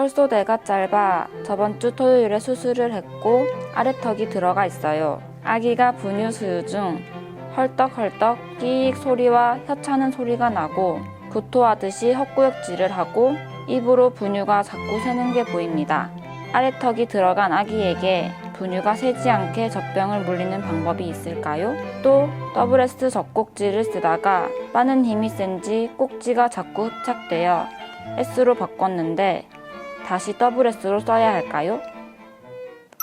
설소대가 짧아 저번 주 토요일에 수술을 했고 아래턱이 들어가 있어요. 아기가 분유 수유 중 헐떡헐떡 끼익 소리와 혀 차는 소리가 나고 구토하듯이 헛구역질을 하고 입으로 분유가 자꾸 새는 게 보입니다. 아래턱이 들어간 아기에게 분유가 새지 않게 젖병을 물리는 방법이 있을까요? 또 더블S 젖꼭지를 쓰다가 빠는 힘이 센지 꼭지가 자꾸 흡착되어 S로 바꿨는데 다시 더블S로 써야 할까요?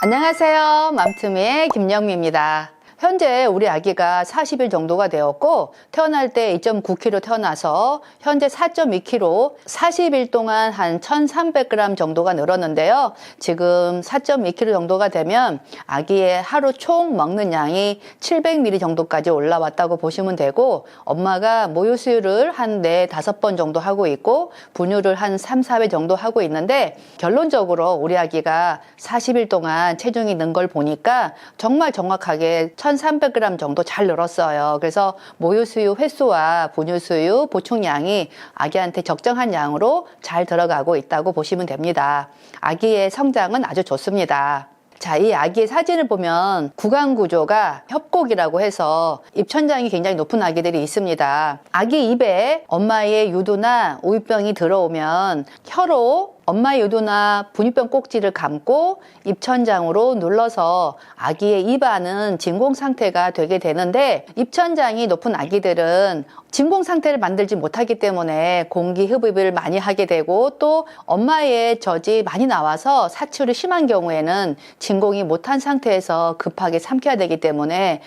안녕하세요. 맘투미의 김영미입니다. 현재 우리 아기가 40일 정도가 되었고 태어날 때 2.9kg 태어나서 현재 4.2kg 40일 동안 한 1300g 정도가 늘었는데요. 지금 4.2kg 정도가 되면 아기의 하루 총 먹는 양이 700ml 정도까지 올라왔다고 보시면 되고 엄마가 모유 수유를 한 4-5번 정도 하고 있고 분유를 한 3-4회 정도 하고 있는데 결론적으로 우리 아기가 40일 동안 체중이 는 걸 보니까 정말 정확하게 1300g 정도 잘 늘었어요. 그래서 모유 수유 횟수와 분유 수유 보충량이 아기한테 적정한 양으로 잘 들어가고 있다고 보시면 됩니다. 아기의 성장은 아주 좋습니다. 자, 이 아기의 사진을 보면 구강 구조가 협곡이라고 해서 입천장이 굉장히 높은 아기들이 있습니다. 아기 입에 엄마의 유두나 우유병이 들어오면 혀로 엄마의 유두나 분유병 꼭지를 감고 입천장으로 눌러서 아기의 입 안은 진공 상태가 되게 되는데 입천장이 높은 아기들은 진공 상태를 만들지 못하기 때문에 공기 흡입을 많이 하게 되고 또 엄마의 젖이 많이 나와서 사출이 심한 경우에는 진공이 못한 상태에서 급하게 삼켜야 되기 때문에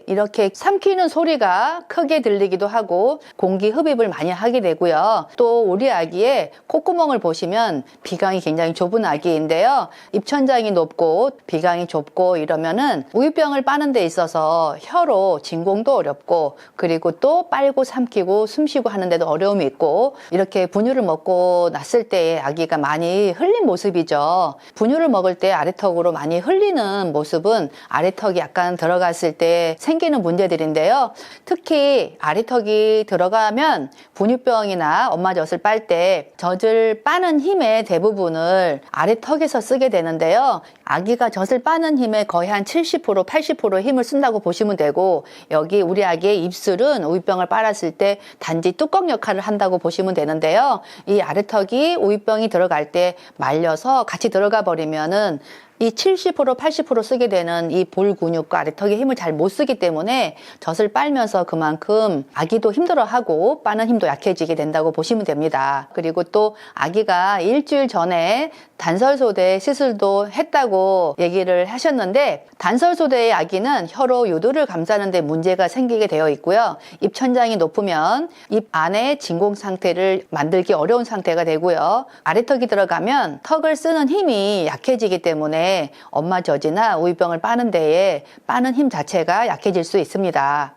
이렇게 삼키는 소리가 크게 들리기도 하고 공기 흡입을 많이 하게 되고요. 또 우리 아기의 콧구멍을 보시면 비강이 굉장히 좁은 아기인데요. 입천장이 높고 비강이 좁고 이러면은 우유병을 빠는 데 있어서 혀로 진공도 어렵고 그리고 또 빨고 삼키고 숨쉬고 하는데도 어려움이 있고 이렇게 분유를 먹고 났을 때 아기가 많이 흘린 모습이죠. 분유를 먹을 때 아래턱으로 많이 흘리는 모습은 아래턱이 약간 들어갔을 때 생기는 문제들인데요. 특히 아래턱이 들어가면 분유병이나 엄마 젖을 빨 때 젖을 빠는 힘의 대부분을 아래턱에서 쓰게 되는데요. 아기가 젖을 빠는 힘의 거의 한 70%, 80% 힘을 쓴다고 보시면 되고 여기 우리 아기의 입술은 우유병을 빨았을 때 단지 뚜껑 역할을 한다고 보시면 되는데요. 이 아래턱이 우유병이 들어갈 때 말려서 같이 들어가 버리면은 이 70%, 80% 쓰게 되는 이 볼 근육과 아래턱의 힘을 잘 못 쓰기 때문에 젖을 빨면서 그만큼 아기도 힘들어하고 빠는 힘도 약해지게 된다고 보시면 됩니다. 그리고 또 아기가 일주일 전에 단설소대 시술도 했다고 얘기를 하셨는데 단설소대의 아기는 혀로 유두를 감싸는 데 문제가 생기게 되어 있고요. 입천장이 높으면 입 안에 진공 상태를 만들기 어려운 상태가 되고요. 아래턱이 들어가면 턱을 쓰는 힘이 약해지기 때문에 엄마 젖이나 우유병을 빠는 데에 빠는 힘 자체가 약해질 수 있습니다.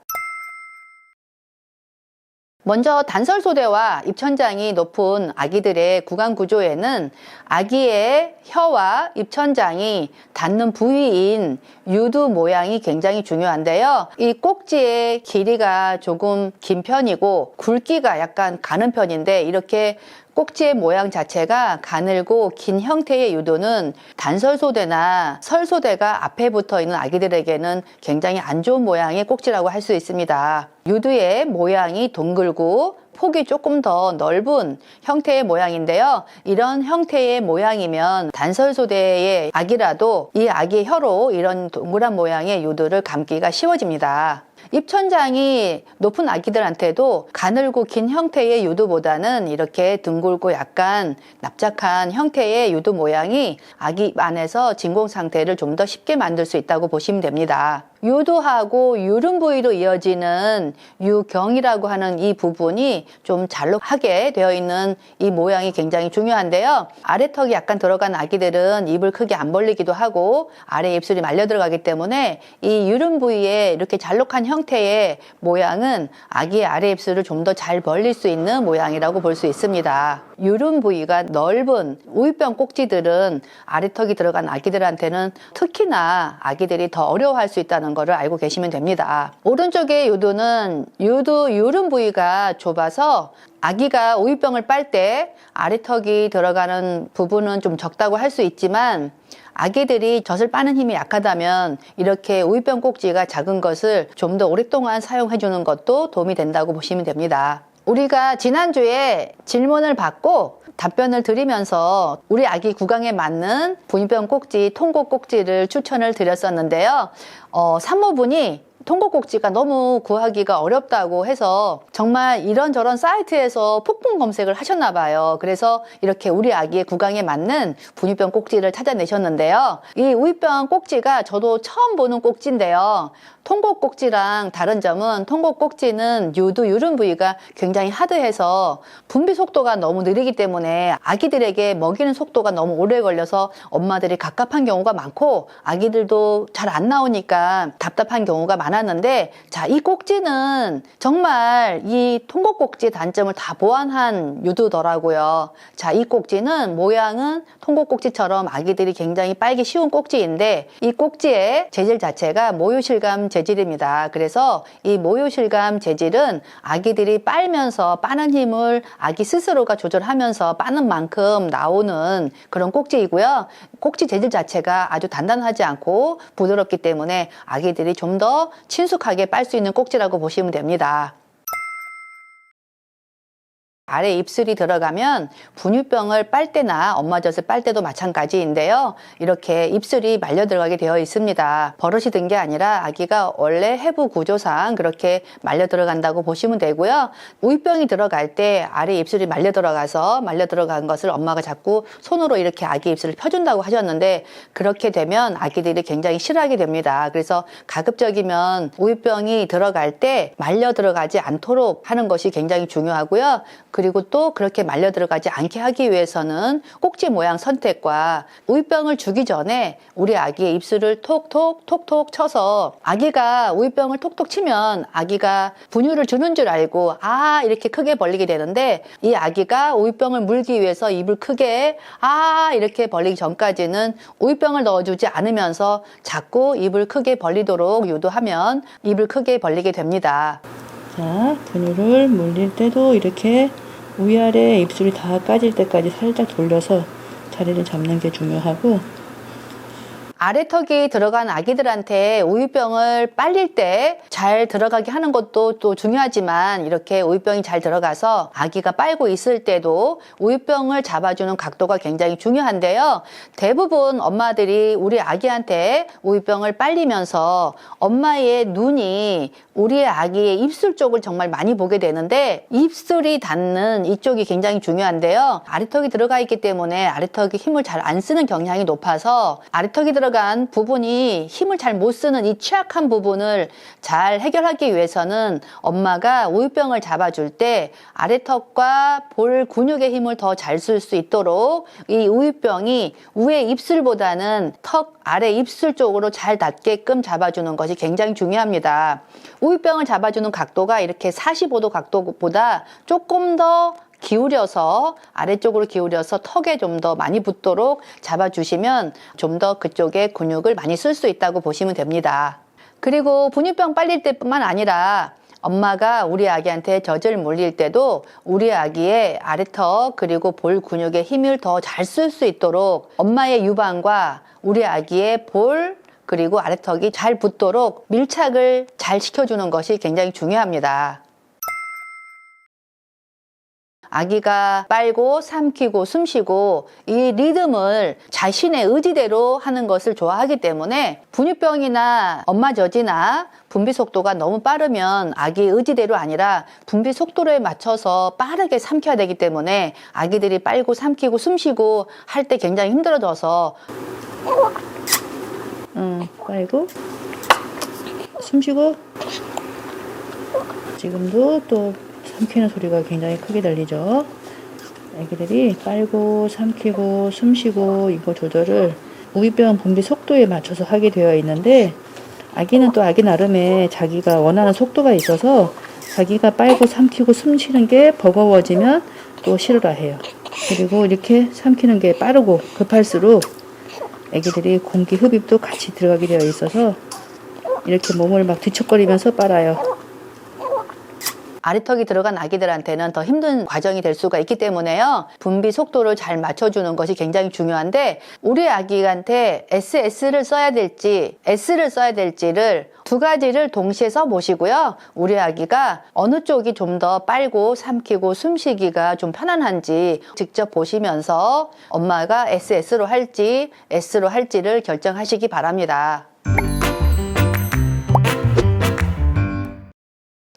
먼저 단설소대와 입천장이 높은 아기들의 구강 구조에는 아기의 혀와 입천장이 닿는 부위인 유두 모양이 굉장히 중요한데요. 이 꼭지의 길이가 조금 긴 편이고 굵기가 약간 가는 편인데 이렇게 꼭지의 모양 자체가 가늘고 긴 형태의 유두는 단설소대나 설소대가 앞에 붙어 있는 아기들에게는 굉장히 안 좋은 모양의 꼭지라고 할 수 있습니다. 유두의 모양이 둥글고 폭이 조금 더 넓은 형태의 모양인데요. 이런 형태의 모양이면 단설소대의 아기라도 이 아기의 혀로 이런 동그란 모양의 유두를 감기가 쉬워집니다. 입천장이 높은 아기들한테도 가늘고 긴 형태의 유두보다는 이렇게 둥글고 약간 납작한 형태의 유두 모양이 아기 입 안에서 진공 상태를 좀 더 쉽게 만들 수 있다고 보시면 됩니다. 유두하고 유름 부위로 이어지는 유경이라고 하는 이 부분이 좀 잘록하게 되어 있는 이 모양이 굉장히 중요한데요. 아래턱이 약간 들어간 아기들은 입을 크게 안 벌리기도 하고 아래 입술이 말려 들어가기 때문에 이 유름 부위에 이렇게 잘록한 형태의 모양은 아기의 아래 입술을 좀 더 잘 벌릴 수 있는 모양이라고 볼 수 있습니다. 유른 부위가 넓은 우유병 꼭지들은 아래턱이 들어간 아기들한테는 특히나 아기들이 더 어려워할 수 있다는 것을 알고 계시면 됩니다. 오른쪽의 유두는 유른 부위가 좁아서 아기가 우유병을 빨 때 아래턱이 들어가는 부분은 좀 적다고 할 수 있지만 아기들이 젖을 빠는 힘이 약하다면 이렇게 우유병 꼭지가 작은 것을 좀 더 오랫동안 사용해 주는 것도 도움이 된다고 보시면 됩니다. 우리가 지난주에 질문을 받고 답변을 드리면서 우리 아기 구강에 맞는 분유병 꼭지, 통곡 꼭지를 추천을 드렸었는데요. 산모분이 통곡 꼭지가 너무 구하기가 어렵다고 해서 정말 이런저런 사이트에서 폭풍 검색을 하셨나 봐요. 그래서 이렇게 우리 아기의 구강에 맞는 분유병 꼭지를 찾아내셨는데요. 이 우유병 꼭지가 저도 처음 보는 꼭지인데요. 통곡 꼭지랑 다른 점은 통곡 꼭지는 유른 부위가 굉장히 하드해서 분비 속도가 너무 느리기 때문에 아기들에게 먹이는 속도가 너무 오래 걸려서 엄마들이 갑갑한 경우가 많고 아기들도 잘 안 나오니까 답답한 경우가 많았는데, 자, 이 꼭지는 정말 이 통곡 꼭지의 단점을 다 보완한 유두더라고요. 자, 이 꼭지는 모양은 통곡 꼭지처럼 아기들이 굉장히 빨기 쉬운 꼭지인데 이 꼭지의 재질 자체가 모유실감 재질입니다. 그래서 이 모유실감 재질은 아기들이 빨면서 빠는 힘을 아기 스스로가 조절하면서 빠는 만큼 나오는 그런 꼭지이고요. 꼭지 재질 자체가 아주 단단하지 않고 부드럽기 때문에 아기들이 좀 더 친숙하게 빨 수 있는 꼭지라고 보시면 됩니다. 아래 입술이 들어가면 분유병을 빨 때나 엄마젖을 빨 때도 마찬가지인데요. 이렇게 입술이 말려 들어가게 되어 있습니다. 버릇이 든 게 아니라 아기가 원래 해부 구조상 그렇게 말려 들어간다고 보시면 되고요. 우유병이 들어갈 때 아래 입술이 말려 들어간 것을 엄마가 자꾸 손으로 이렇게 아기 입술을 펴준다고 하셨는데 그렇게 되면 아기들이 굉장히 싫어하게 됩니다. 그래서 가급적이면 우유병이 들어갈 때 말려 들어가지 않도록 하는 것이 굉장히 중요하고요. 그리고 또 그렇게 말려 들어가지 않게 하기 위해서는 꼭지 모양 선택과 우유병을 주기 전에 우리 아기의 입술을 톡톡 쳐서 아기가 우유병을 톡톡 치면 아기가 분유를 주는 줄 알고 이렇게 크게 벌리게 되는데 이 아기가 우유병을 물기 위해서 입을 크게 이렇게 벌리기 전까지는 우유병을 넣어주지 않으면서 자꾸 입을 크게 벌리도록 유도하면 입을 크게 벌리게 됩니다. 자, 분유를 물릴 때도 이렇게 위아래 입술이 다 까질 때까지 살짝 돌려서 자리를 잡는 게 중요하고, 아래턱이 들어간 아기들한테 우유병을 빨릴 때 잘 들어가게 하는 것도 또 중요하지만 이렇게 우유병이 잘 들어가서 아기가 빨고 있을 때도 우유병을 잡아주는 각도가 굉장히 중요한데요. 대부분 엄마들이 우리 아기한테 우유병을 빨리면서 엄마의 눈이 우리 아기의 입술 쪽을 정말 많이 보게 되는데 입술이 닿는 이쪽이 굉장히 중요한데요. 아래턱이 들어가 있기 때문에 아래턱이 힘을 잘 안 쓰는 경향이 높아서 아래턱이 들어간 부분이 힘을 잘 못 쓰는 이 취약한 부분을 잘 해결하기 위해서는 엄마가 우유병을 잡아줄 때 아래턱과 볼 근육의 힘을 더 잘 쓸 수 있도록 이 우유병이 위에 입술보다는 턱 아래 입술 쪽으로 잘 닿게끔 잡아주는 것이 굉장히 중요합니다. 우유병을 잡아주는 각도가 이렇게 45도 각도보다 조금 더 기울여서 아래쪽으로 기울여서 턱에 좀 더 많이 붙도록 잡아주시면 좀 더 그쪽에 근육을 많이 쓸 수 있다고 보시면 됩니다. 그리고 분유병 빨릴 때뿐만 아니라 엄마가 우리 아기한테 젖을 물릴 때도 우리 아기의 아래턱 그리고 볼 근육의 힘을 더 잘 쓸 수 있도록 엄마의 유방과 우리 아기의 볼 그리고 아래턱이 잘 붙도록 밀착을 잘 시켜주는 것이 굉장히 중요합니다. 아기가 빨고 삼키고 숨쉬고 이 리듬을 자신의 의지대로 하는 것을 좋아하기 때문에 분유병이나 엄마젖이나 분비 속도가 너무 빠르면 아기 의지대로 아니라 분비 속도에 맞춰서 빠르게 삼켜야 되기 때문에 아기들이 빨고 삼키고 숨쉬고 할 때 굉장히 힘들어져서 빨고 숨쉬고 지금도 또 삼키는 소리가 굉장히 크게 들리죠. 애기들이 빨고 삼키고 숨쉬고 이거 조절을 우유병 분비 속도에 맞춰서 하게 되어 있는데 아기는 또 아기 나름의 자기가 원하는 속도가 있어서 자기가 빨고 삼키고 숨 쉬는 게 버거워지면 또 싫어라 해요. 그리고 이렇게 삼키는 게 빠르고 급할수록 아기들이 공기 흡입도 같이 들어가게 되어 있어서 이렇게 몸을 막 뒤척거리면서 빨아요. 아래턱이 들어간 아기들한테는 더 힘든 과정이 될 수가 있기 때문에요. 분비 속도를 잘 맞춰주는 것이 굉장히 중요한데 우리 아기한테 SS를 써야 될지 S를 써야 될지를 두 가지를 동시에 써보시고요. 우리 아기가 어느 쪽이 좀 더 빨고 삼키고 숨쉬기가 좀 편안한지 직접 보시면서 엄마가 SS로 할지 S로 할지를 결정하시기 바랍니다.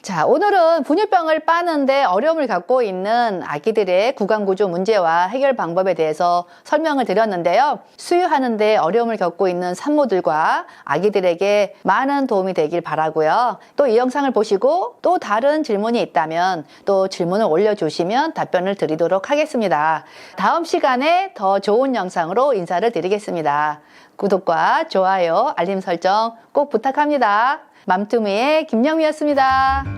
자, 오늘은 분유병을 빠는데 어려움을 갖고 있는 아기들의 구강구조 문제와 해결 방법에 대해서 설명을 드렸는데요. 수유하는데 어려움을 겪고 있는 산모들과 아기들에게 많은 도움이 되길 바라고요. 또 이 영상을 보시고 또 다른 질문이 있다면 또 질문을 올려주시면 답변을 드리도록 하겠습니다. 다음 시간에 더 좋은 영상으로 인사를 드리겠습니다. 구독과 좋아요, 알림 설정 꼭 부탁합니다. 맘투미의 김영미였습니다.